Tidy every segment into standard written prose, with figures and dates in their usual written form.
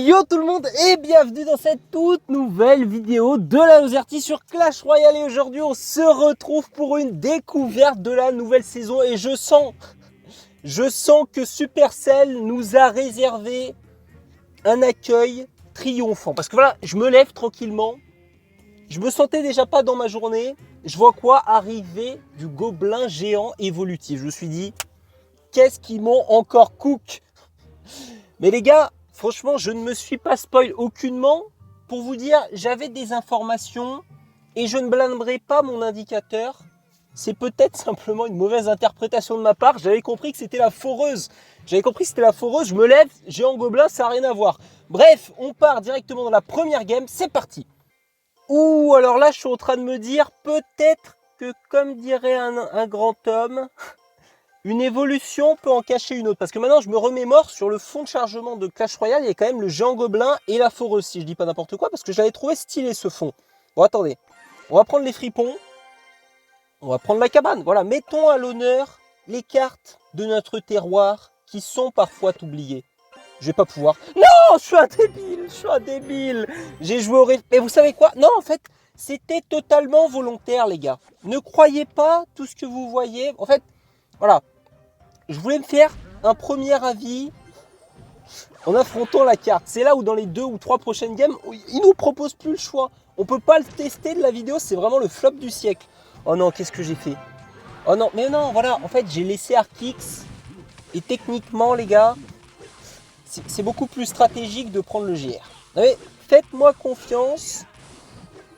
Yo tout le monde et bienvenue dans cette toute nouvelle vidéo de la Lozerty sur Clash Royale. Et aujourd'hui on se retrouve pour une découverte de la nouvelle saison. Et je sens que Supercell nous a réservé un accueil triomphant. Parce que voilà, je me lève tranquillement. Je me sentais déjà pas dans ma journée. Je vois quoi arriver du gobelin géant évolutif. Je me suis dit, qu'est-ce qu'ils m'ont encore cook? Mais les gars, franchement, je ne me suis pas spoil aucunement. Pour vous dire, j'avais des informations et je ne blâmerai pas mon indicateur. C'est peut-être simplement une mauvaise interprétation de ma part. J'avais compris que c'était la foreuse. Je me lève, géant gobelin, ça n'a rien à voir. Bref, on part directement dans la première game. C'est parti. Ouh, alors là, je suis en train de me dire peut-être que, comme dirait un grand homme, une évolution peut en cacher une autre. Parce que maintenant, je me remémore sur le fond de chargement de Clash Royale, il y a quand même le géant gobelin et la foreuse, si je dis pas n'importe quoi, parce que je l'avais trouvé stylé ce fond. Bon, attendez. On va prendre les fripons. On va prendre la cabane. Voilà, mettons à l'honneur les cartes de notre terroir qui sont parfois oubliées. Je vais pas pouvoir. Non, je suis un débile. J'ai joué au rêve. Mais vous savez quoi? Non, en fait, c'était totalement volontaire, les gars. Ne croyez pas tout ce que vous voyez. En fait, voilà. Je voulais me faire un premier avis en affrontant la carte. C'est là où dans les 2 ou 3 prochaines games, ils nous proposent plus le choix. On peut pas le tester de la vidéo, c'est vraiment le flop du siècle. Oh non, qu'est-ce que j'ai fait? Oh non, mais non, voilà. En fait, j'ai laissé Arkix. Et techniquement, les gars, c'est beaucoup plus stratégique de prendre le GR. Mais faites-moi confiance.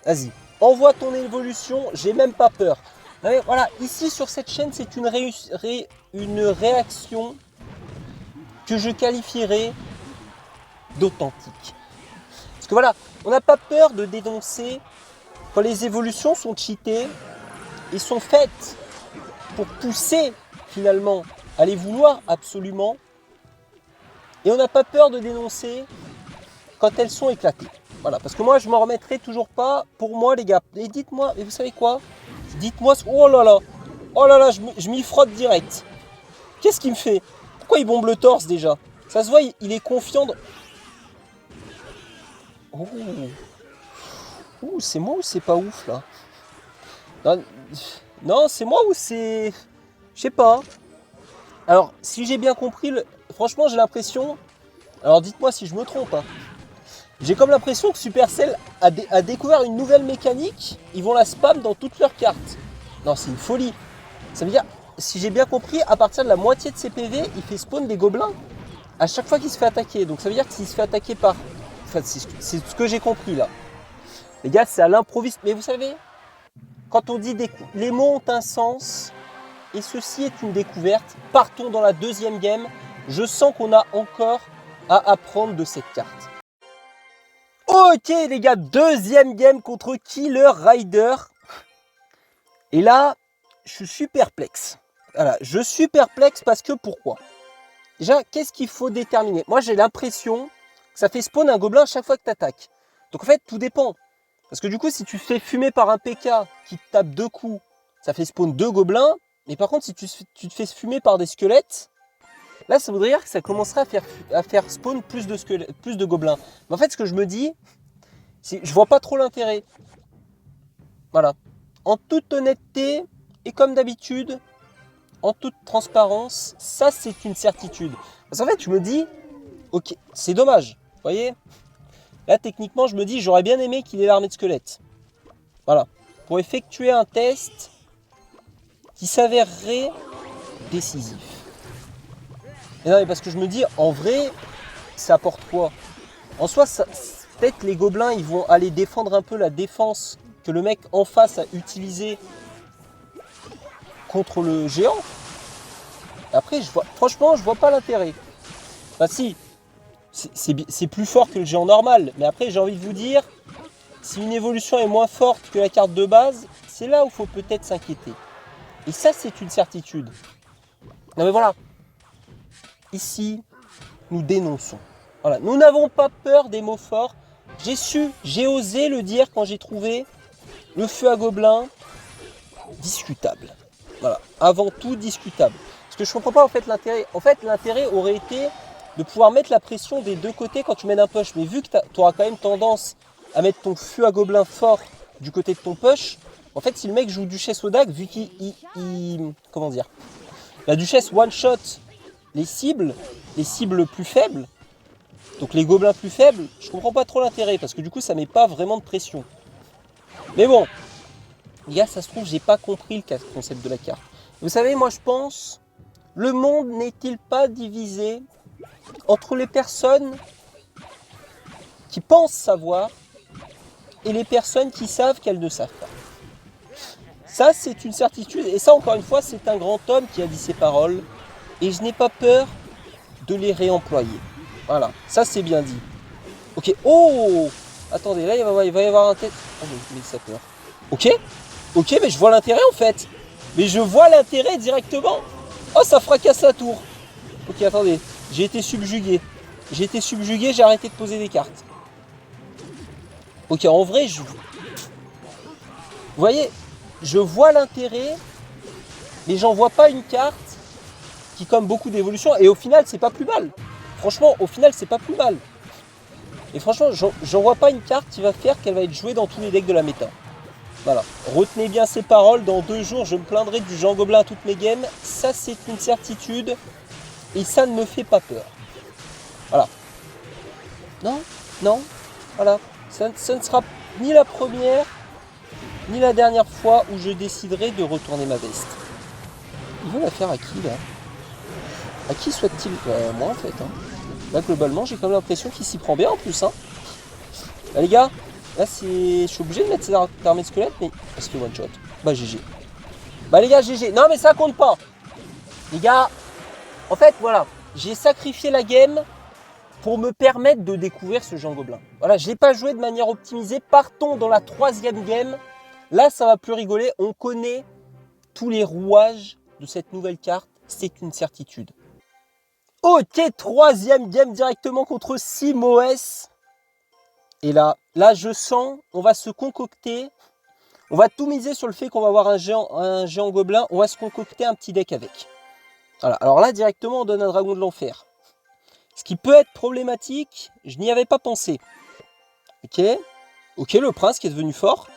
Vas-y, envoie ton évolution, j'ai même pas peur. Mais voilà, ici sur cette chaîne, c'est une réaction que je qualifierais d'authentique. Parce que voilà, on n'a pas peur de dénoncer quand les évolutions sont cheatées et sont faites pour pousser finalement à les vouloir absolument. Et on n'a pas peur de dénoncer quand elles sont éclatées. Voilà, parce que moi je m'en remettrai toujours pas. Pour moi les gars, et dites-moi, et vous savez quoi? Dites-moi, oh là là, je m'y frotte direct. Qu'est-ce qu'il me fait? Pourquoi il bombe le torse déjà? Ça se voit, il est confiant. Oh, c'est moi ou c'est pas ouf là? Non, c'est moi ou c'est... Je sais pas. Alors, si j'ai bien compris, franchement j'ai l'impression... Alors dites-moi si je me trompe. Hein. J'ai comme l'impression que Supercell a découvert une nouvelle mécanique. Ils vont la spam dans toutes leurs cartes. Non, c'est une folie. Ça veut dire, si j'ai bien compris, à partir de la moitié de ses PV, il fait spawn des gobelins à chaque fois qu'il se fait attaquer. Donc ça veut dire que s'il se fait attaquer par... Enfin, c'est ce que j'ai compris là. Les gars, c'est à l'improviste. Mais vous savez, quand on dit les mots ont un sens, et ceci est une découverte, partons dans la deuxième game. Je sens qu'on a encore à apprendre de cette carte. Ok les gars, deuxième game contre Killer Rider. Et là, je suis super perplexe. Voilà, je suis perplexe parce que pourquoi? Déjà, qu'est-ce qu'il faut déterminer? Moi, j'ai l'impression que ça fait spawn un gobelin à chaque fois que tu attaques. Donc en fait, tout dépend. Parce que du coup, si tu te fais fumer par un PK qui te tape 2 coups, ça fait spawn 2 gobelins. Mais par contre, si tu te fais fumer par des squelettes, là, ça voudrait dire que ça commencerait à faire spawn plus de gobelins. Mais en fait, ce que je me dis, je vois pas trop l'intérêt. Voilà. En toute honnêteté, et comme d'habitude, en toute transparence, ça c'est une certitude. Parce qu'en fait, je me dis, ok, c'est dommage. Vous voyez? Là, techniquement, je me dis, j'aurais bien aimé qu'il ait l'armée de squelettes. Voilà. Pour effectuer un test qui s'avérerait décisif. Et non, mais parce que je me dis, en vrai, ça apporte quoi? En soi, peut-être les gobelins, ils vont aller défendre un peu la défense que le mec en face a utilisé contre le géant. Après, franchement, je vois pas l'intérêt. Bah si, c'est plus fort que le géant normal. Mais après, j'ai envie de vous dire, si une évolution est moins forte que la carte de base, c'est là où il faut peut-être s'inquiéter. Et ça, c'est une certitude. Non mais voilà. Ici, nous dénonçons. Voilà. Nous n'avons pas peur des mots forts. J'ai osé le dire quand j'ai trouvé le feu à gobelin discutable. Voilà. Avant tout discutable. Parce que je comprends pas en fait l'intérêt. En fait, l'intérêt aurait été de pouvoir mettre la pression des deux côtés quand tu mènes un push. Mais vu que tu auras quand même tendance à mettre ton fût à gobelin fort du côté de ton push, en fait, si le mec joue Duchesse au dague, vu comment dire, la Duchesse one-shot les cibles plus faibles, donc les gobelins plus faibles, je comprends pas trop l'intérêt, parce que du coup, ça met pas vraiment de pression. Mais bon, les gars, ça se trouve, j'ai pas compris le concept de la carte. Vous savez, moi, je pense, le monde n'est-il pas divisé entre les personnes qui pensent savoir et les personnes qui savent qu'elles ne savent pas. Ça, c'est une certitude. Et ça, encore une fois, c'est un grand homme qui a dit ces paroles. Et je n'ai pas peur de les réemployer. Voilà, ça, c'est bien dit. Ok, oh, attendez, là, il va y avoir un tête. Oh, mais ça peur. Ok, mais je vois l'intérêt, en fait. Mais je vois l'intérêt directement. Oh, ça fracasse la tour. Ok, attendez, j'ai été subjugué. J'ai arrêté de poser des cartes. Ok, en vrai, vous voyez, je vois l'intérêt, mais j'en vois pas une carte qui, comme beaucoup d'évolutions, et au final, c'est pas plus mal. Franchement, au final, c'est pas plus mal. Et franchement, j'en vois pas une carte qui va faire qu'elle va être jouée dans tous les decks de la méta. Voilà, retenez bien ces paroles. Dans 2 jours, je me plaindrai du Jean Gobelin à toutes mes games. Ça, c'est une certitude, et ça ne me fait pas peur. Voilà. Non, voilà. Ça ne sera ni la première, ni la dernière fois où je déciderai de retourner ma veste. Il veut la faire à qui, là? À qui souhaite-t-il? Moi, en fait. Hein. Là, globalement, j'ai quand même l'impression qu'il s'y prend bien, en plus. Hein. Là, les gars, là, je suis obligé de mettre cette armée de squelettes, mais... Parce que one-shot. Bah, GG. Bah, les gars, GG. Non, mais ça compte pas. Les gars, en fait, voilà. J'ai sacrifié la game pour me permettre de découvrir ce Jean Gobelin. Voilà, je ne l'ai pas joué de manière optimisée. Partons dans la 3e game. Là, ça va plus rigoler. On connaît tous les rouages de cette nouvelle carte. C'est une certitude. Ok, 3e game directement contre Simoes. Et là, je sens, on va se concocter. On va tout miser sur le fait qu'on va avoir un géant gobelin. On va se concocter un petit deck avec. Voilà. Alors là, directement, on donne un dragon de l'enfer. Ce qui peut être problématique, je n'y avais pas pensé. Ok, le prince qui est devenu fort.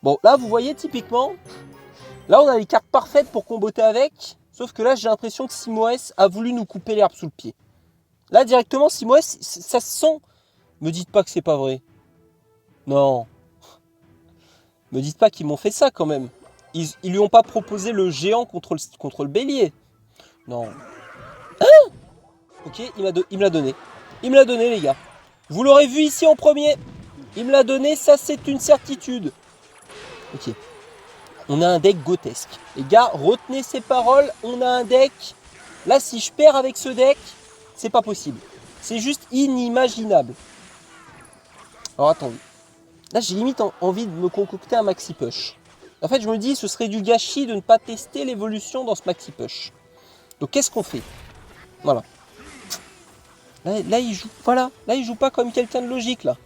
Bon, là, vous voyez, typiquement, là, on a les cartes parfaites pour comboter avec. Sauf que là, j'ai l'impression que Simoes a voulu nous couper l'herbe sous le pied. Là, directement, Simoes, ça se sent. Me dites pas que c'est pas vrai. Non. Me dites pas qu'ils m'ont fait ça, quand même. Ils lui ont pas proposé le géant contre le bélier. Non. Hein? Ok, il me l'a donné. Il me l'a donné, les gars. Vous l'aurez vu ici en premier. Il me l'a donné, ça c'est une certitude. Ok. On a un deck grotesque. Les gars, retenez ces paroles. On a un deck. Là, si je perds avec ce deck, c'est pas possible. C'est juste inimaginable. Alors attendez. Là, j'ai limite envie de me concocter un maxi push. En fait, je me dis, ce serait du gâchis de ne pas tester l'évolution dans ce maxi push. Donc, qu'est-ce qu'on fait? Voilà. Là, il joue. Voilà. Là, il joue pas comme quelqu'un de logique, là.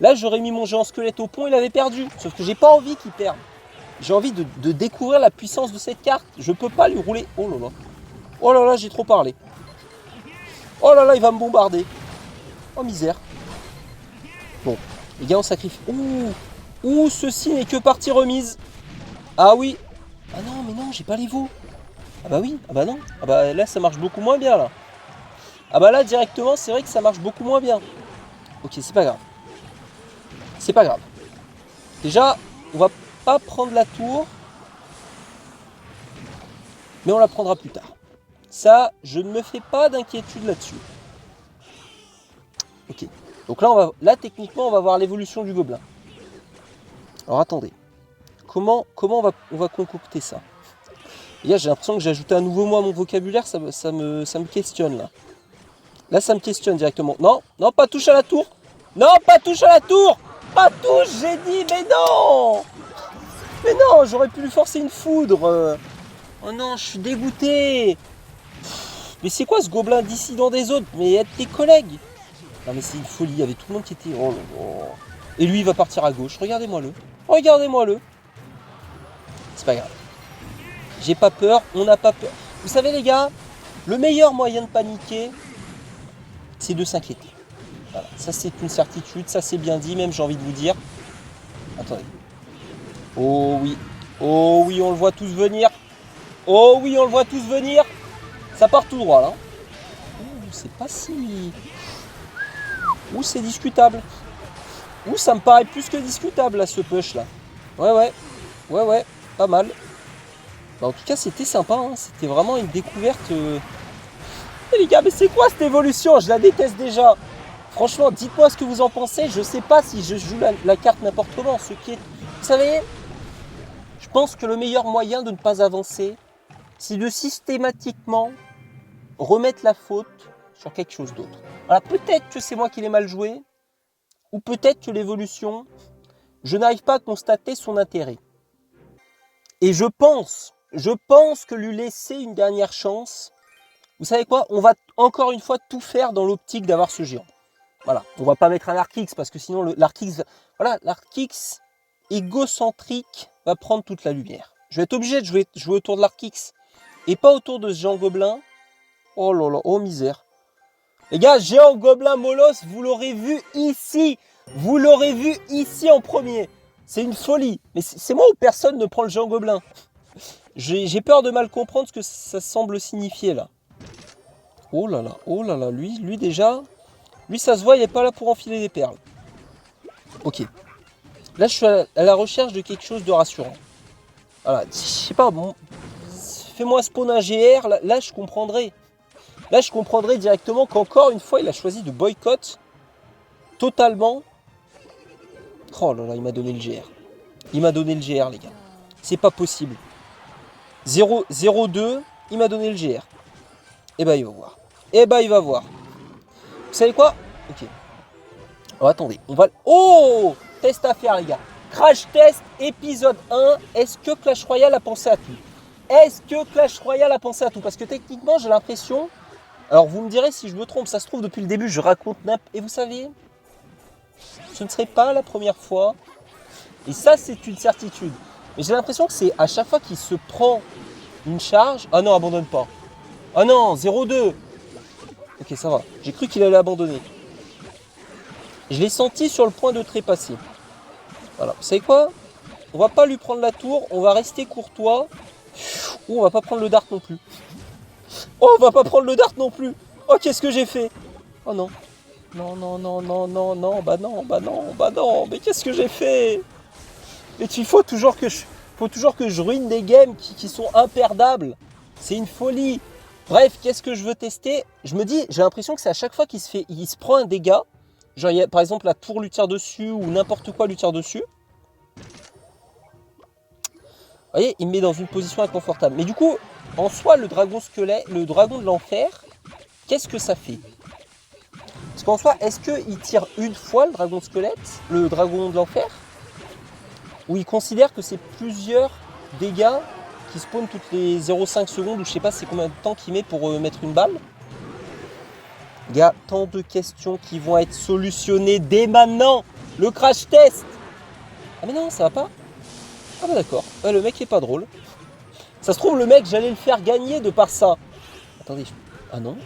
Là, j'aurais mis mon géant squelette au pont, il avait perdu. Sauf que j'ai pas envie qu'il perde. J'ai envie de découvrir la puissance de cette carte. Je peux pas lui rouler. Oh là là. Oh là là, j'ai trop parlé. Oh là là, il va me bombarder. Oh misère. Bon, les gars, on sacrifie. Ouh, ceci n'est que partie remise. Ah oui. Ah non, mais non, j'ai pas les veaux. Ah bah oui, ah bah non. Ah bah là, ça marche beaucoup moins bien, là. Ah bah là, directement, c'est vrai que ça marche beaucoup moins bien. Ok, c'est pas grave. C'est pas grave. Déjà, on va pas prendre la tour. Mais on la prendra plus tard. Ça, je ne me fais pas d'inquiétude là-dessus. Ok. Donc là, techniquement, on va voir l'évolution du gobelin. Alors attendez. Comment on va concocter ça? Là, j'ai l'impression que j'ai ajouté un nouveau mot à mon vocabulaire. Ça me questionne là. Là, ça me questionne directement. Non, pas touche à la tour. Non, pas touche à la tour. Pas touche, j'ai dit, mais non. Mais non, j'aurais pu lui forcer une foudre. Oh non, je suis dégoûté. Mais c'est quoi ce gobelin dissident des autres? Mais être tes collègues. Non mais c'est une folie, il y avait tout le monde qui était... Oh là là. Et lui, il va partir à gauche. Regardez-moi-le. Regardez-moi-le. C'est pas grave. J'ai pas peur, on n'a pas peur. Vous savez les gars, Le meilleur moyen de paniquer, c'est de s'inquiéter. Voilà, ça c'est une certitude, ça c'est bien dit, même j'ai envie de vous dire. Attendez. Oh oui, on le voit tous venir. Oh oui, on le voit tous venir. Ça part tout droit là. C'est pas si... Ouh, c'est discutable. Ouh, ça me paraît plus que discutable là, ce push là. Ouais, pas mal. Bah, en tout cas, c'était sympa, hein. C'était vraiment une découverte. Et les gars, mais c'est quoi cette évolution? Je la déteste déjà. Franchement, dites-moi ce que vous en pensez. Je sais pas si je joue la carte n'importe comment. Ce qui est... Vous savez, je pense que le meilleur moyen de ne pas avancer, c'est de systématiquement remettre la faute sur quelque chose d'autre. Alors peut-être que c'est moi qui l'ai mal joué, ou peut-être que l'évolution, je n'arrive pas à constater son intérêt. Et je pense que lui laisser une dernière chance, vous savez quoi? On va encore une fois tout faire dans l'optique d'avoir ce géant. Voilà, on va pas mettre un Arc X parce que sinon l'Arc X, voilà, l'Arc X égocentrique va prendre toute la lumière. Je vais être obligé de jouer autour de l'Arc X et pas autour de ce géant gobelin. Oh là là, oh misère. Les gars, géant gobelin Molos, vous l'aurez vu ici. Vous l'aurez vu ici en premier. C'est une folie. Mais c'est moi ou personne ne prend le géant gobelin? J'ai peur de mal comprendre ce que ça semble signifier là. Oh là là, lui déjà, lui ça se voit, il n'est pas là pour enfiler des perles. Ok. Là, je suis à la recherche de quelque chose de rassurant. Voilà, je sais pas, bon, fais-moi spawn un GR, là je comprendrai. Là, je comprendrai directement qu'encore une fois, il a choisi de boycott totalement. Oh là là, il m'a donné le GR. Il m'a donné le GR, les gars. C'est pas possible. 0-2, il m'a donné le GR. Eh ben, il va voir. Eh ben, il va voir. Vous savez quoi? Ok. Oh, attendez, on va... Oh! Test à faire, les gars. Crash test, épisode 1. Est-ce que Clash Royale a pensé à tout? Est-ce que Clash Royale a pensé à tout? Parce que techniquement, j'ai l'impression... Alors, vous me direz si je me trompe. Ça se trouve, depuis le début, je raconte... Et vous savez, ce ne serait pas la première fois. Et ça, c'est une certitude. Mais j'ai l'impression que c'est à chaque fois qu'il se prend une charge... Ah non, abandonne pas. Ah non, 0-2. Ok, ça va. J'ai cru qu'il allait abandonner. Je l'ai senti sur le point de trépasser. Voilà. Vous savez quoi? On va pas lui prendre la tour. On va rester courtois. Oh, on va pas prendre le dart non plus. Oh, on va pas prendre le dart non plus. Oh, qu'est-ce que j'ai fait? Oh non. Non. Bah non. Mais qu'est-ce que j'ai fait? Mais il faut toujours que je ruine des games qui sont imperdables. C'est une folie. Bref, qu'est-ce que je veux tester? Je me dis, j'ai l'impression que c'est à chaque fois qu'il se prend un dégât. Genre, par exemple, la tour lui tire dessus ou n'importe quoi lui tire dessus. Vous voyez, il me met dans une position inconfortable. Mais du coup, en soi, le dragon squelette, le dragon de l'enfer, qu'est-ce que ça fait? Parce qu'en soi, est-ce qu'il tire une fois le dragon squelette, le dragon de l'enfer? Ou il considère que c'est plusieurs dégâts qui spawnent toutes les 0,5 secondes, ou je sais pas c'est combien de temps qu'il met pour mettre une balle? Il y a tant de questions qui vont être solutionnées dès maintenant. Le crash test. Ah mais non, ça va pas. Ah bah d'accord. Ouais, le mec est pas drôle. Ça se trouve, le mec, j'allais le faire gagner de par ça. Attendez. Ah non.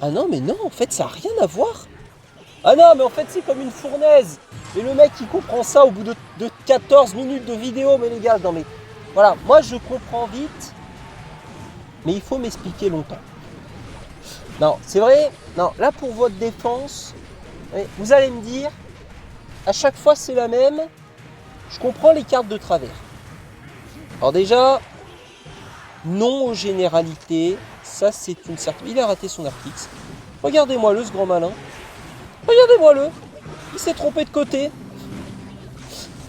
Ah non, mais non, en fait, ça n'a rien à voir. Ah non, mais en fait, c'est comme une fournaise. Et le mec, il comprend ça au bout de 14 minutes de vidéo. Mais les gars, non mais... Voilà, moi, je comprends vite. Mais il faut m'expliquer longtemps. Non, c'est vrai. Non, là, pour votre défense, vous allez me dire, à chaque fois, c'est la même. Je comprends les cartes de travers. Alors déjà, non aux généralités. Ça, c'est une certitude. Il a raté son Arc X. Regardez-moi-le, ce grand malin. Regardez-moi-le. Il s'est trompé de côté.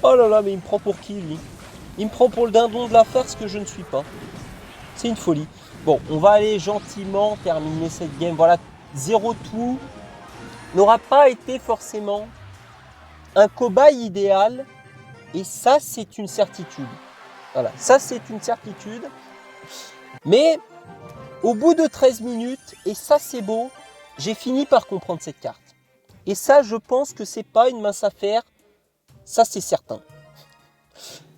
Oh là là, mais il me prend pour qui, lui? Il me prend pour le dindon de la farce que je ne suis pas. C'est une folie. Bon, on va aller gentiment terminer cette game. Voilà, 0 tout n'aura pas été forcément un cobaye idéal. Et ça, c'est une certitude. Voilà, ça, c'est une certitude. Mais au bout de 13 minutes, et ça, c'est beau, j'ai fini par comprendre cette carte. Et ça, je pense que c'est pas une mince affaire. Ça, c'est certain.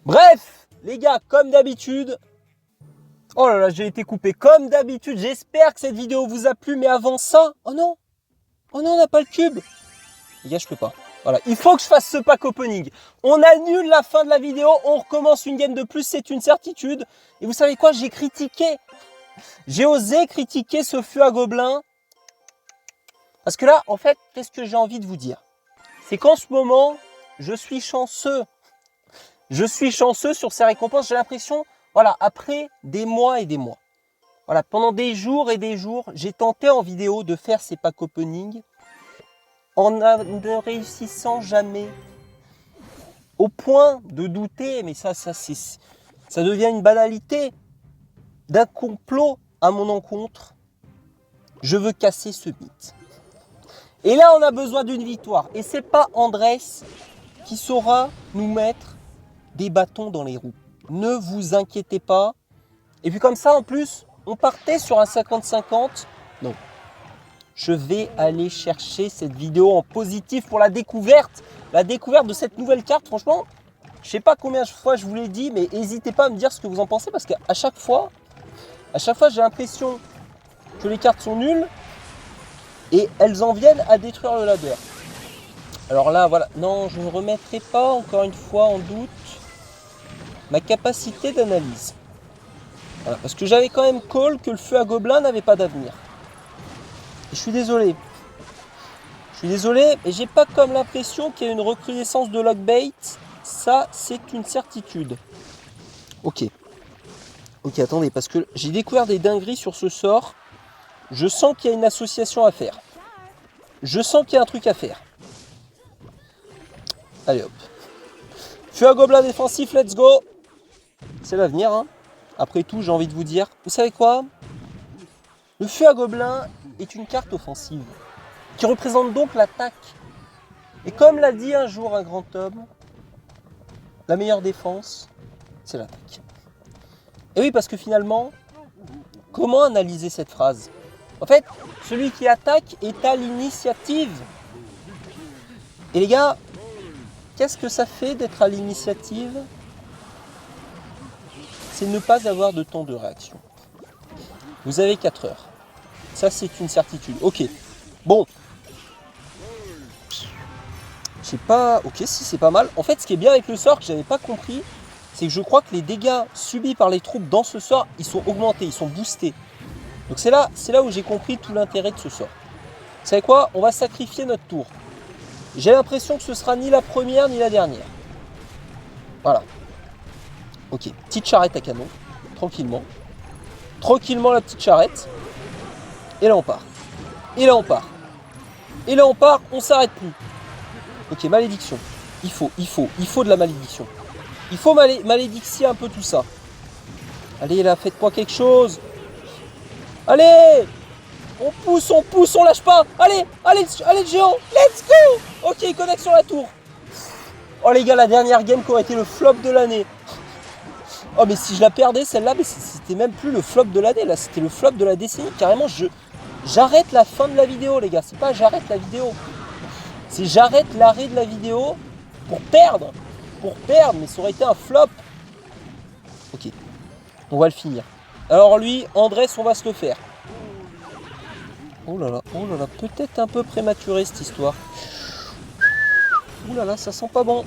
Bref, les gars, comme d'habitude, Oh là là, j'ai été coupé comme d'habitude. J'espère que cette vidéo vous a plu. Mais avant ça, oh non, on n'a pas le cube. Les gars, je peux pas. Voilà, il faut que je fasse ce pack opening. On annule la fin de la vidéo, on recommence une game de plus, c'est une certitude. Et vous savez quoi, j'ai critiqué. J'ai osé critiquer ce feu à gobelins. Parce que là, en fait, qu'est-ce que j'ai envie de vous dire? C'est qu'en ce moment, je suis chanceux. Je suis chanceux sur ces récompenses. J'ai l'impression, voilà, après des mois et des mois. Voilà, pendant des jours et des jours, j'ai tenté en vidéo de faire ces packs opening en ne réussissant jamais. Au point de douter, mais ça devient une banalité, d'un complot à mon encontre. Je veux casser ce mythe. Et là, on a besoin d'une victoire. Et c'est pas Andrés qui saura nous mettre des bâtons dans les roues. Ne vous inquiétez pas. Et puis comme ça, en plus, on partait sur un 50-50. Non. Je vais aller chercher cette vidéo en positif pour la découverte. La découverte de cette nouvelle carte, franchement, je sais pas combien de fois je vous l'ai dit, mais n'hésitez pas à me dire ce que vous en pensez. Parce qu'à chaque fois, j'ai l'impression que les cartes sont nulles. Et elles en viennent à détruire le ladder. Alors là, voilà. Non, je ne remettrai pas encore une fois en doute ma capacité d'analyse. Voilà, parce que j'avais quand même call que le feu à gobelins n'avait pas d'avenir. Et je suis désolé. Je suis désolé, mais j'ai pas comme l'impression qu'il y a une recrudescence de lockbait. Ça, c'est une certitude. Ok. Ok, attendez, parce que j'ai découvert des dingueries sur ce sort. Je sens qu'il y a une association à faire. Je sens qu'il y a un truc à faire. Allez hop. Feu à gobelins défensif, let's go. C'est l'avenir, hein. Après tout, j'ai envie de vous dire, vous savez quoi? Le feu à gobelins est une carte offensive qui représente donc l'attaque. Et comme l'a dit un jour un grand homme, la meilleure défense, c'est l'attaque. Et oui, parce que finalement, comment analyser cette phrase? En fait, celui qui attaque est à l'initiative. Et les gars, qu'est-ce que ça fait d'être à l'initiative? C'est ne pas avoir de temps de réaction. Vous avez 4 heures. Ça, c'est une certitude. Ok. Bon. Je sais pas. Ok, si, c'est pas mal. En fait, ce qui est bien avec le sort que j'avais pas compris, c'est que je crois que les dégâts subis par les troupes dans ce sort, ils sont augmentés, ils sont boostés. Donc c'est là où j'ai compris tout l'intérêt de ce sort. Vous savez quoi? On va sacrifier notre tour. J'ai l'impression que ce sera ni la première ni la dernière. Voilà. Ok, petite charrette à canon, tranquillement. Tranquillement la petite charrette. Et là on part. Et là on part. Et là on part, on s'arrête plus. Ok, malédiction. Il faut de la malédiction. Il faut malédicier un peu tout ça. Allez là, faites-moi quelque chose. Allez! On pousse, on lâche pas. Allez le géant. Let's go! Ok, il connecte sur la tour. Oh les gars, la dernière game qui aurait été le flop de l'année. Oh mais si je la perdais celle-là, mais c'était même plus le flop de l'année, là c'était le flop de la décennie. Carrément, j'arrête la fin de la vidéo les gars. C'est pas j'arrête la vidéo. C'est j'arrête l'arrêt de la vidéo pour perdre. Mais ça aurait été un flop. Ok, on va le finir. Alors lui, Andrés, on va se le faire. Oh là là, peut-être un peu prématuré cette histoire. Oh là là, ça sent pas bon.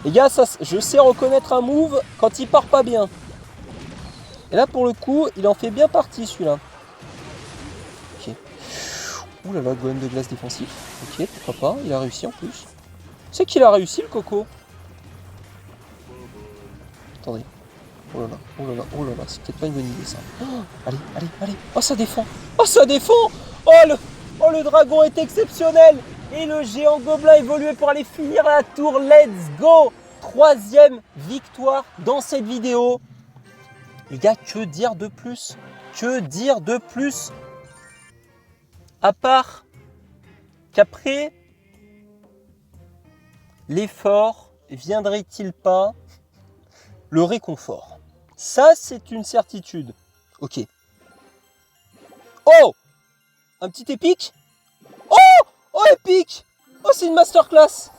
Les gars, je sais reconnaître un move quand il part pas bien. Et là, pour le coup, il en fait bien partie celui-là. Ok. Ouh là là, golem de glace défensif. Ok, pourquoi pas, il a réussi en plus. C'est qu'il a réussi le coco. Attendez. Oh là là, c'est peut-être pas une bonne idée ça. Oh, allez. Oh, ça défend. Oh, le dragon est exceptionnel. Et le géant gobelin évolué pour aller finir la tour. Let's go! 3e victoire dans cette vidéo. Les gars, que dire de plus? À part qu'après l'effort, viendrait-il pas le réconfort? Ça, c'est une certitude. Ok. Oh! Un petit épique? Oh! Oh, épique! Oh, c'est une masterclass!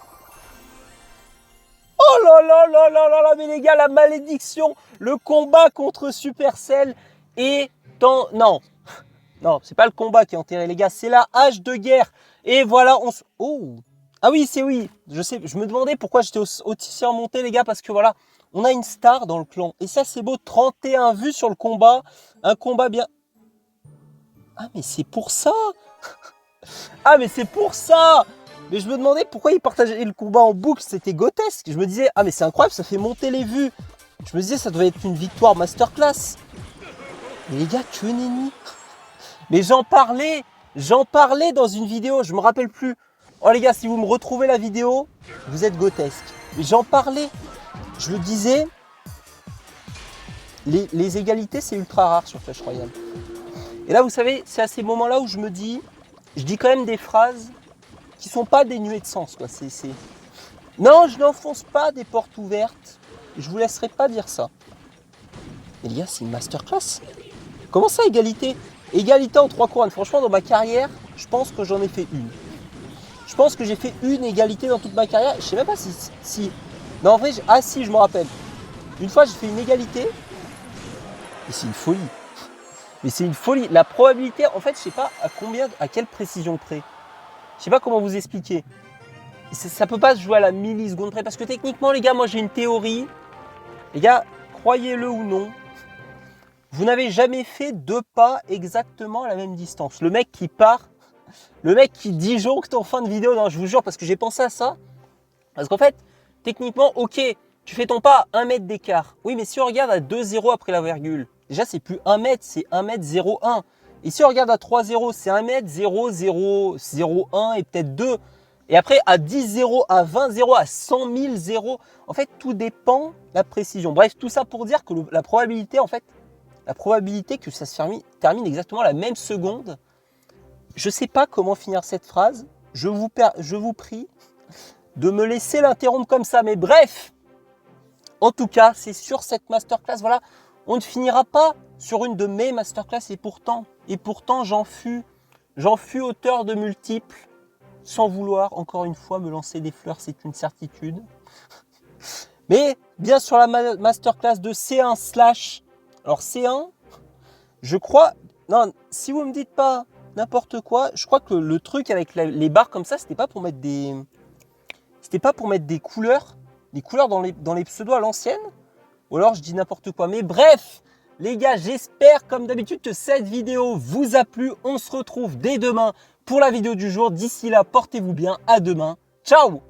Oh là là là là là là, mais les gars, la malédiction, le combat contre Supercell est en... Non, non, c'est pas le combat qui est enterré, les gars, c'est la hache de guerre. Et voilà, on se... Oh. Ah oui, c'est oui, je sais, je me demandais pourquoi j'étais aussi remonté, les gars, parce que voilà, on a une star dans le clan. Et ça, c'est beau, 31 vues sur le combat, un combat bien... Ah, mais c'est pour ça. Ah, mais c'est pour ça. Mais je me demandais pourquoi ils partageaient le combat en boucle, c'était grotesque. Je me disais, ah mais c'est incroyable, ça fait monter les vues. Je me disais, ça devait être une victoire masterclass. Mais les gars, que nenni. Mais j'en parlais dans une vidéo, je me rappelle plus. Oh les gars, si vous me retrouvez la vidéo, vous êtes grotesque. Mais j'en parlais, je le disais, les égalités c'est ultra rare sur Clash Royale. Et là vous savez, c'est à ces moments-là où je me dis, je dis quand même des phrases qui sont pas dénuées de sens, quoi. Non, je n'enfonce pas des portes ouvertes. Je vous laisserai pas dire ça. Mais les gars, c'est une masterclass. Comment ça, égalité? Égalité en 3 couronnes. Franchement, dans ma carrière, je pense que j'en ai fait une. Je pense que j'ai fait une égalité dans toute ma carrière. Je sais même pas si... Non, en vrai, ah si, je me rappelle. Une fois, j'ai fait une égalité. Et c'est une folie. Mais c'est une folie. La probabilité, en fait, je sais pas à quelle précision près. Je sais pas comment vous expliquer. Ça peut pas se jouer à la milliseconde près. Parce que techniquement, les gars, moi j'ai une théorie. Les gars, croyez-le ou non, vous n'avez jamais fait 2 pas exactement à la même distance. Le mec qui part, le mec qui disjoncte en fin de vidéo, non, je vous jure, parce que j'ai pensé à ça. Parce qu'en fait, techniquement, ok, tu fais ton pas à 1 mètre d'écart. Oui, mais si on regarde à 2-0 après la virgule, déjà c'est plus 1 mètre, c'est 1 mètre 0,1. Et si on regarde à 3-0, c'est 1 mètre 0,001 et peut-être 2. Et après, à 10-0, à 20-0, à 100 000 0, en fait, tout dépend de la précision. Bref, tout ça pour dire que la probabilité, en fait, la probabilité que ça se termine exactement la même seconde, je ne sais pas comment finir cette phrase. Je vous prie de me laisser l'interrompre comme ça. Mais bref, en tout cas, c'est sur cette masterclass, voilà, on ne finira pas sur une de mes masterclass. Et pourtant j'en fus auteur de multiples. Sans vouloir, encore une fois, me lancer des fleurs, c'est une certitude. Mais bien sur la masterclass de C1 /... Alors C1, je crois... Non, si vous me dites pas n'importe quoi, je crois que le truc avec les barres comme ça, c'était pas pour mettre des... C'était pas pour mettre des couleurs dans les pseudos à l'ancienne. Ou alors je dis n'importe quoi. Mais bref, les gars, j'espère comme d'habitude que cette vidéo vous a plu. On se retrouve dès demain pour la vidéo du jour. D'ici là, portez-vous bien. À demain. Ciao!